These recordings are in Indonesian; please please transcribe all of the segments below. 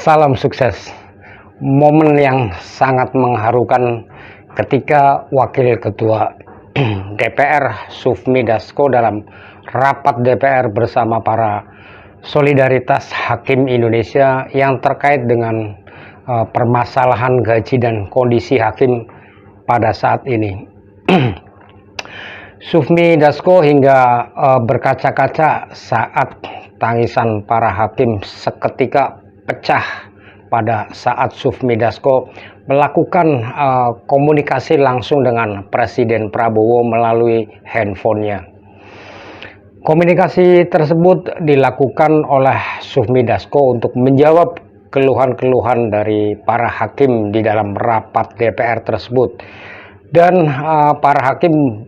Salam sukses. Momen yang sangat mengharukan ketika Wakil Ketua DPR Sufmi Dasko dalam rapat DPR bersama para solidaritas hakim Indonesia yang terkait dengan permasalahan gaji dan kondisi hakim pada saat ini. Sufmi Dasko hingga berkaca-kaca saat tangisan para hakim seketika pecah pada saat Sufmi Dasko melakukan komunikasi langsung dengan Presiden Prabowo melalui handphonenya. Komunikasi tersebut dilakukan oleh Sufmi Dasko untuk menjawab keluhan-keluhan dari para hakim di dalam rapat DPR tersebut. Dan para hakim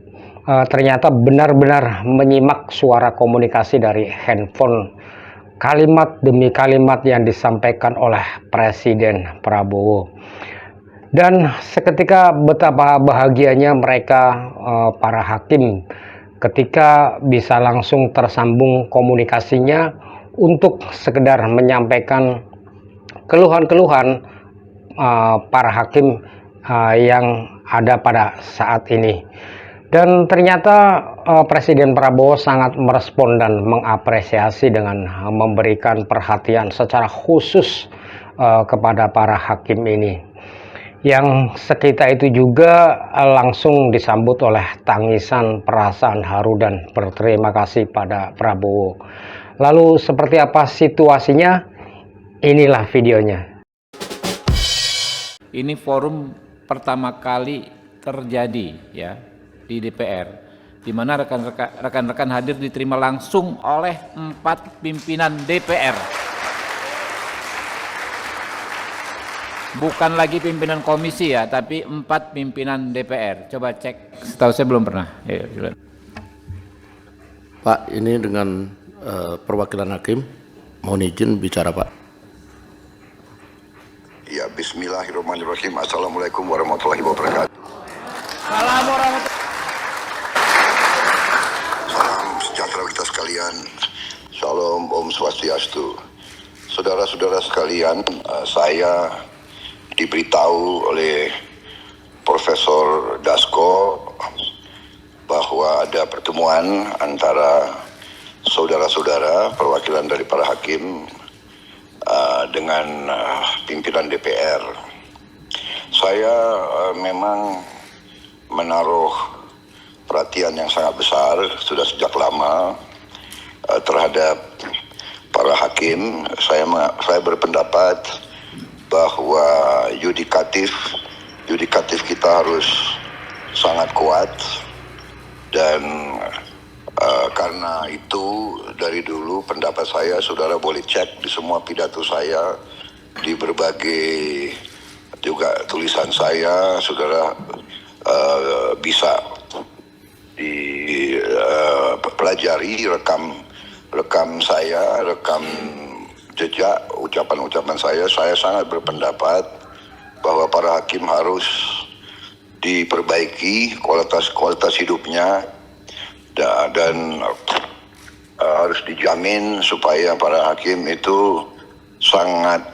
ternyata benar-benar menyimak suara komunikasi dari handphone, kalimat demi kalimat yang disampaikan oleh Presiden Prabowo. Dan seketika betapa bahagianya mereka, para hakim, ketika bisa langsung tersambung komunikasinya untuk sekedar menyampaikan keluhan-keluhan para hakim yang ada pada saat ini. Dan ternyata Presiden Prabowo sangat merespon dan mengapresiasi dengan memberikan perhatian secara khusus kepada para hakim ini. Yang seketika itu juga langsung disambut oleh tangisan perasaan haru dan berterima kasih pada Prabowo. Lalu seperti apa situasinya? Inilah videonya. Ini forum pertama kali terjadi ya di DPR, di mana rekan-rekan hadir diterima langsung oleh 4 pimpinan DPR. Bukan lagi pimpinan komisi ya, tapi 4 pimpinan DPR. Coba cek, setahu saya belum pernah. Pak, ini dengan perwakilan hakim, mohon izin bicara Pak. Ya, bismillahirrahmanirrahim. Assalamualaikum warahmatullahi wabarakatuh. Salam warahmatullahi. Salam sejahtera kita sekalian. Shalom, Om Swastiastu. Saudara-saudara sekalian, saya diberitahu oleh Profesor Dasko bahwa ada pertemuan antara saudara-saudara perwakilan dari para hakim dengan pimpinan DPR. Saya memang menaruh perhatian yang sangat besar sudah sejak lama terhadap para hakim. Saya berpendapat bahwa yudikatif kita harus sangat kuat, dan karena itu dari dulu pendapat saya, saudara boleh cek di semua pidato saya, di berbagai juga tulisan saya, saudara bisa dipelajari rekam saya, rekam jejak ucapan-ucapan saya sangat berpendapat bahwa para hakim harus diperbaiki kualitas hidupnya, dan harus dijamin supaya para hakim itu sangat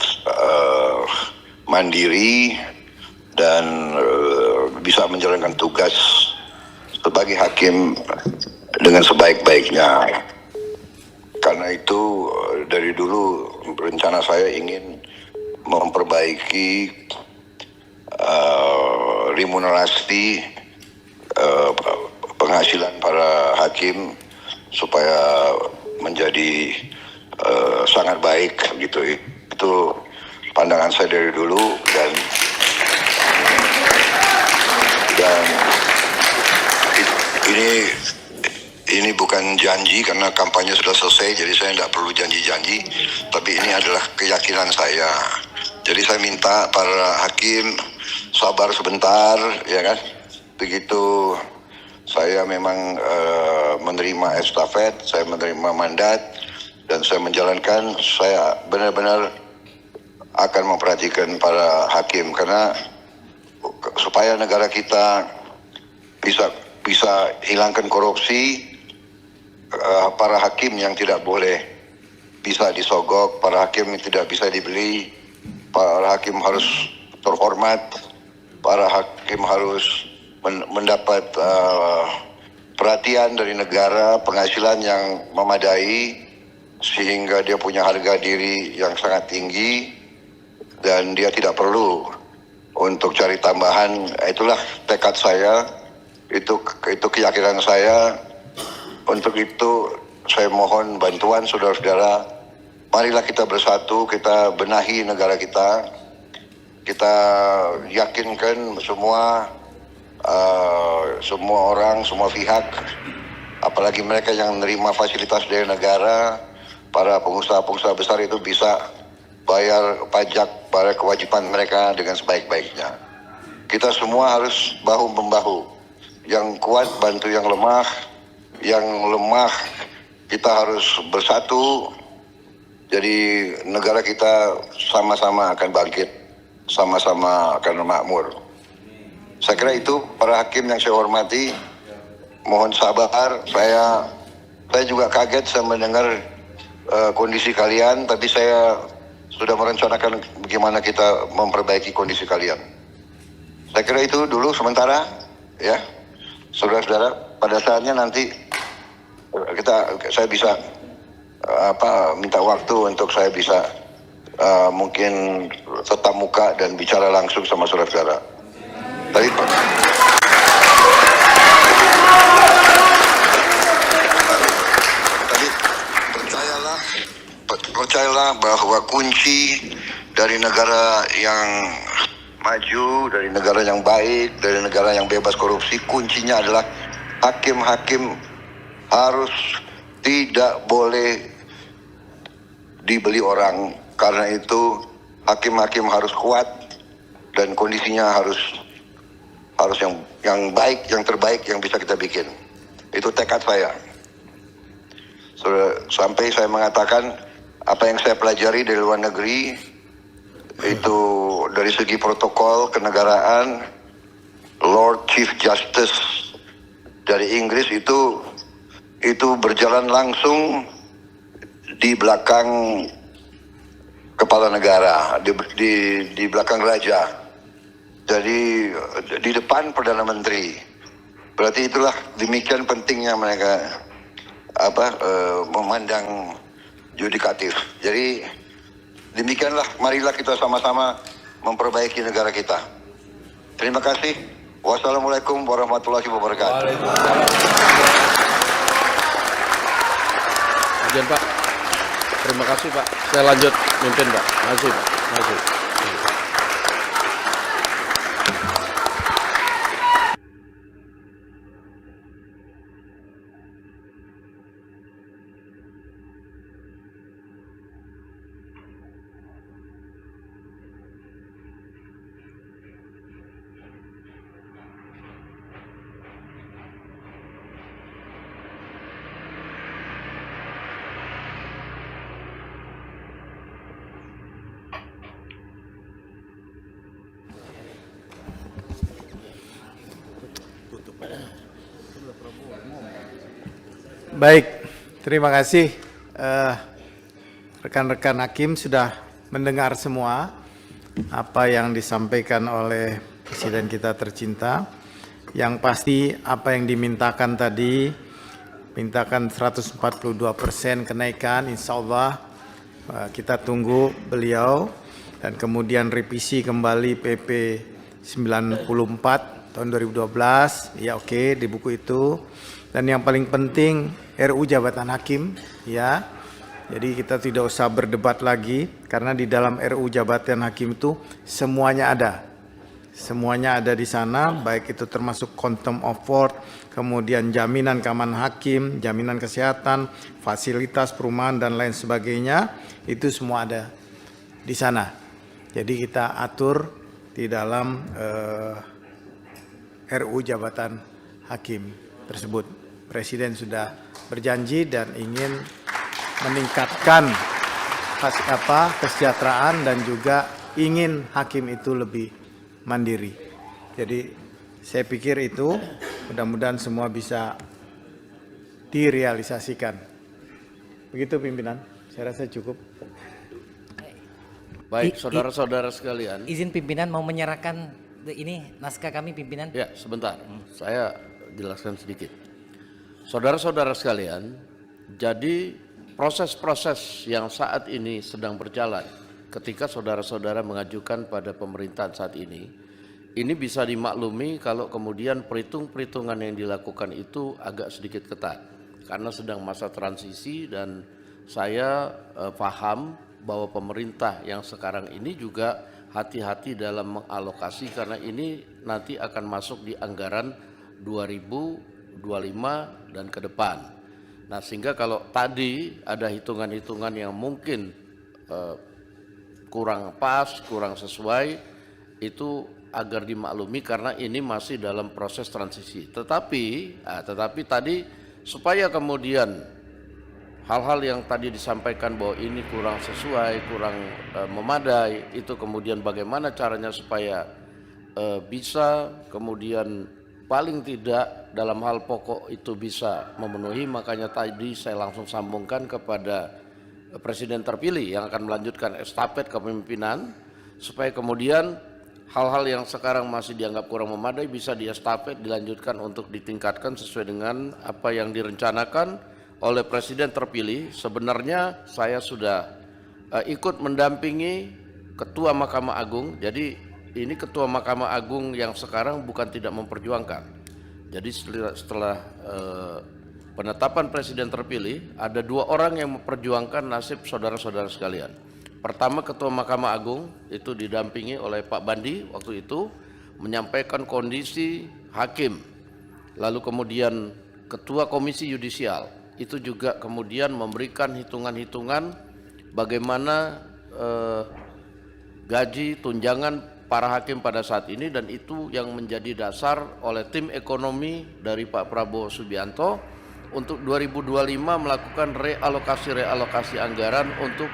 mandiri dan bisa menjalankan tugas sebagai hakim dengan sebaik-baiknya. Karena itu dari dulu rencana saya ingin memperbaiki remunerasi penghasilan para hakim supaya menjadi sangat baik gitu. Itu pandangan saya dari dulu, dan ini bukan janji karena kampanye sudah selesai, jadi saya tidak perlu janji-janji, tapi ini adalah keyakinan saya. Jadi saya minta para hakim sabar sebentar, ya kan? Begitu saya memang menerima estafet, saya menerima mandat, dan saya menjalankan, saya benar-benar akan memperhatikan para hakim, karena supaya negara kita bisa hilangkan korupsi, para hakim yang tidak boleh bisa disogok, para hakim yang tidak bisa dibeli, para hakim harus terhormat, para hakim harus mendapat perhatian dari negara, penghasilan yang memadai, sehingga dia punya harga diri yang sangat tinggi, dan dia tidak perlu untuk cari tambahan. Itulah tekad saya, itu keyakinan saya. Untuk itu saya mohon bantuan saudara-saudara. Marilah kita bersatu, kita benahi negara kita. Kita yakinkan semua orang, semua pihak, apalagi mereka yang menerima fasilitas dari negara, para pengusaha-pengusaha besar itu bisa bayar pajak, bayar kewajiban mereka dengan sebaik-baiknya. Kita semua harus bahu-membahu. Yang kuat bantu yang lemah, yang lemah kita harus bersatu. Jadi negara kita sama-sama akan bangkit, sama-sama akan makmur. Saya kira itu para hakim yang saya hormati, mohon sabar. Saya juga kaget saya mendengar kondisi kalian, tapi saya sudah merencanakan bagaimana kita memperbaiki kondisi kalian. Saya kira itu dulu sementara, ya, saudara-saudara. Pada saatnya nanti saya bisa minta waktu untuk saya bisa mungkin tetap muka dan bicara langsung sama saudara-saudara. Tapi percayalah bahwa kunci dari negara yang maju, dari negara yang baik, dari negara yang bebas korupsi, kuncinya adalah hakim-hakim harus tidak boleh dibeli orang. Karena itu hakim-hakim harus kuat dan kondisinya harus yang baik, yang terbaik yang bisa kita bikin. Itu tekad saya. Sampai saya mengatakan apa yang saya pelajari dari luar negeri itu dari segi protokol kenegaraan, Lord Chief Justice dari Inggris itu berjalan langsung di belakang kepala negara, di belakang raja. Jadi di depan Perdana Menteri. Berarti itulah demikian pentingnya mereka memandang yudikatif. Jadi demikianlah, marilah kita sama-sama memperbaiki negara kita. Terima kasih. Wassalamualaikum warahmatullahi wabarakatuh. Izin Pak. Terima kasih Pak. Saya lanjut mimpin Pak. Makasih Pak. Makasih. Baik, terima kasih rekan-rekan hakim sudah mendengar semua apa yang disampaikan oleh Presiden kita tercinta. Yang pasti apa yang dimintakan tadi, mintakan 142% kenaikan, insya Allah kita tunggu beliau, dan kemudian revisi kembali PP 94 tahun 2012, ya oke, di buku itu. Dan yang paling penting RU Jabatan Hakim, ya. Jadi kita tidak usah berdebat lagi, karena di dalam RU Jabatan Hakim itu semuanya ada. Semuanya ada di sana, baik itu termasuk contempt of court, kemudian jaminan keamanan hakim, jaminan kesehatan, fasilitas perumahan dan lain sebagainya, itu semua ada di sana. Jadi kita atur di dalam RU Jabatan Hakim tersebut. Presiden sudah berjanji dan ingin meningkatkan kesejahteraan dan juga ingin hakim itu lebih mandiri. Jadi saya pikir itu mudah-mudahan semua bisa direalisasikan. Begitu pimpinan, saya rasa cukup. Baik, saudara-saudara sekalian. Izin pimpinan mau menyerahkan ini naskah kami pimpinan. Ya, sebentar. Saya jelaskan sedikit. Saudara-saudara sekalian, jadi proses-proses yang saat ini sedang berjalan ketika saudara-saudara mengajukan pada pemerintahan saat ini bisa dimaklumi kalau kemudian perhitungan yang dilakukan itu agak sedikit ketat karena sedang masa transisi, dan saya paham bahwa pemerintah yang sekarang ini juga hati-hati dalam mengalokasi karena ini nanti akan masuk di anggaran 2025 dan ke depan. Nah, sehingga kalau tadi ada hitungan-hitungan yang mungkin kurang pas, kurang sesuai, itu agar dimaklumi karena ini masih dalam proses transisi. Tetapi tadi supaya kemudian hal-hal yang tadi disampaikan bahwa ini kurang sesuai, kurang memadai, itu kemudian bagaimana caranya supaya bisa kemudian paling tidak dalam hal pokok itu bisa memenuhi. Makanya tadi saya langsung sambungkan kepada Presiden terpilih yang akan melanjutkan estafet kepemimpinan supaya kemudian hal-hal yang sekarang masih dianggap kurang memadai bisa diestafet, dilanjutkan untuk ditingkatkan sesuai dengan apa yang direncanakan oleh Presiden terpilih. Sebenarnya saya sudah ikut mendampingi Ketua Mahkamah Agung. Jadi ini Ketua Mahkamah Agung yang sekarang bukan tidak memperjuangkan. Jadi setelah penetapan Presiden terpilih, ada 2 orang yang memperjuangkan nasib saudara-saudara sekalian. Pertama, Ketua Mahkamah Agung itu didampingi oleh Pak Bandi waktu itu menyampaikan kondisi hakim. Lalu kemudian Ketua Komisi Yudisial itu juga kemudian memberikan hitungan-hitungan bagaimana gaji tunjangan para hakim pada saat ini, dan itu yang menjadi dasar oleh tim ekonomi dari Pak Prabowo Subianto untuk 2025 melakukan realokasi anggaran untuk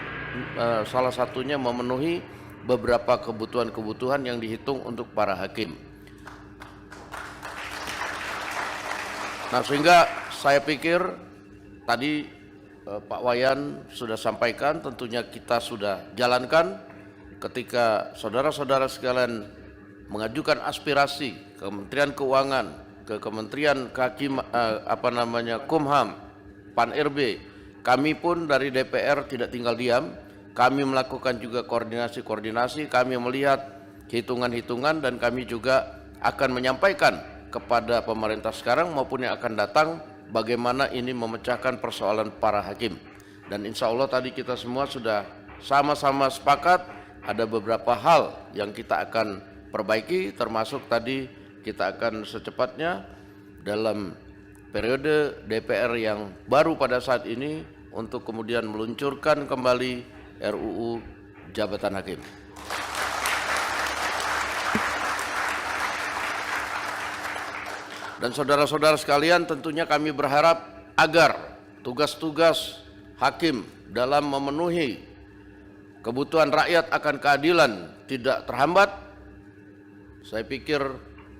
salah satunya memenuhi beberapa kebutuhan-kebutuhan yang dihitung untuk para hakim. Nah, sehingga saya pikir tadi Pak Wayan sudah sampaikan, tentunya kita sudah jalankan ketika saudara-saudara sekalian mengajukan aspirasi ke Kementerian Keuangan, ke Kementerian Kumham, Pan-RB. Kami pun dari DPR tidak tinggal diam. Kami melakukan juga koordinasi, kami melihat hitungan-hitungan, dan kami juga akan menyampaikan kepada pemerintah sekarang maupun yang akan datang bagaimana ini memecahkan persoalan para hakim. Dan insya Allah tadi kita semua sudah sama-sama sepakat ada beberapa hal yang kita akan perbaiki, termasuk tadi kita akan secepatnya dalam periode DPR yang baru pada saat ini untuk kemudian meluncurkan kembali RUU Jabatan Hakim. Dan saudara-saudara sekalian, tentunya kami berharap agar tugas-tugas hakim dalam memenuhi kebutuhan rakyat akan keadilan tidak terhambat. Saya pikir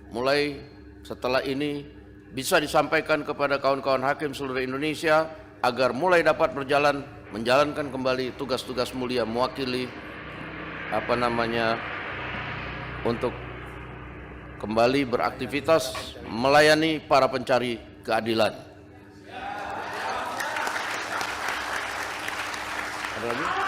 mulai setelah ini bisa disampaikan kepada kawan-kawan hakim seluruh Indonesia agar mulai dapat menjalankan kembali tugas-tugas mulia mewakili untuk kembali beraktivitas melayani para pencari keadilan. Ada lagi?